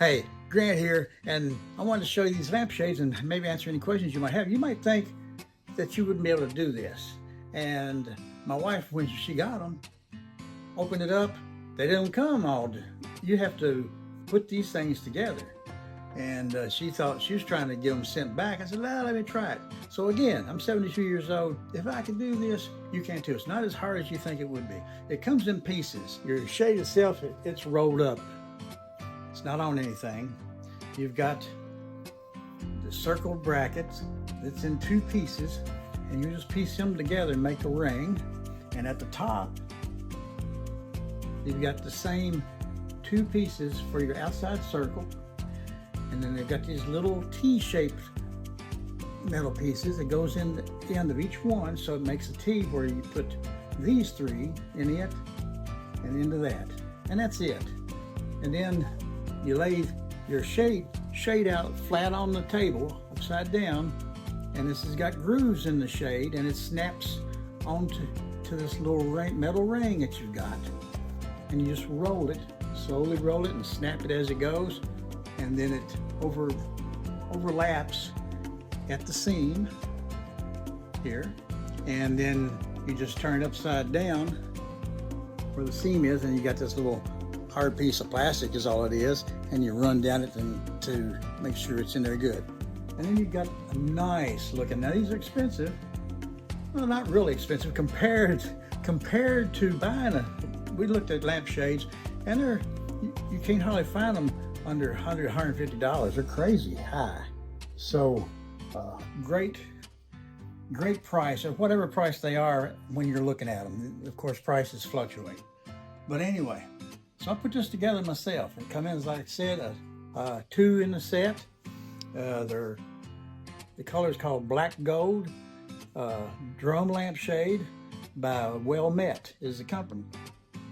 Hey, Grant here, and I wanted to show you these lampshades and maybe answer any questions you might have. You might think that you wouldn't be able to do this. And my wife, when she got them, opened it up, they didn't come all. You have to put these things together. And she thought she was trying to get them sent back. I said, well, let me try it. So again, I'm 72 years old. If I can do this, you can too. It's not as hard as you think it would be. It comes in pieces. Your shade itself, it's rolled up. It's not on anything. You've got the circled brackets. It's in two pieces, and you just piece them together and make a ring. And at the top, you've got the same two pieces for your outside circle. And then they've got these little T-shaped metal pieces that goes in the end of each one, so it makes a T where you put these three in it and into that. And that's it. And then you lay your shade out flat on the table, upside down, and this has got grooves in the shade, and it snaps onto this little metal ring that you've got. And you just roll it, slowly roll it and snap it as it goes, and then it overlaps at the seam here, and then you just turn it upside down where the seam is, and you got this little hard piece of plastic is all it is, and you run down it to make sure it's in there good. And then you've got a nice looking, now these are expensive, well, not really expensive compared to buying we looked at lampshades, and you can't hardly find them under $100, $150. They're crazy high. So great price, or whatever price they are when you're looking at them. Of course, prices fluctuate. But anyway, so I put this together myself. It come in, as I said, two in the set. The color is called Black Gold. Drum Lampshade by Well Met is the company.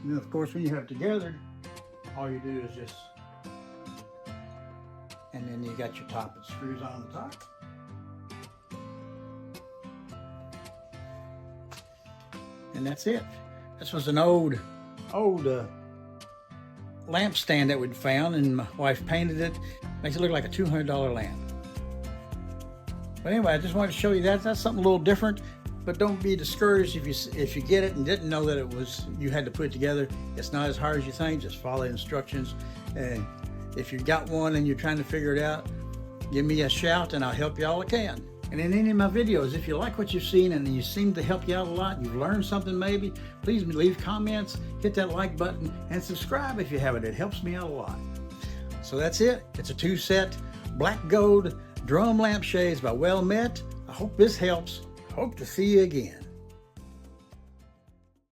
And then, of course, when you have it together, all you do is just, and then you got your top. It screws on the top. And that's it. This was an old lamp stand that we'd found, and my wife painted it. Makes it look like a $200 lamp. But anyway, I just wanted to show you that. That's something a little different. But don't be discouraged if you get it and didn't know that you had to put it together. It's not as hard as you think. Just follow the instructions. And if you've got one and you're trying to figure it out, give me a shout and I'll help you all I can. And in any of my videos, if you like what you've seen and you seem to help you out a lot, you've learned something maybe, please leave comments, hit that like button, and subscribe if you haven't. It helps me out a lot. So that's it. It's a two-set Black Gold Drum Lampshades by Well Met. I hope this helps. Hope to see you again.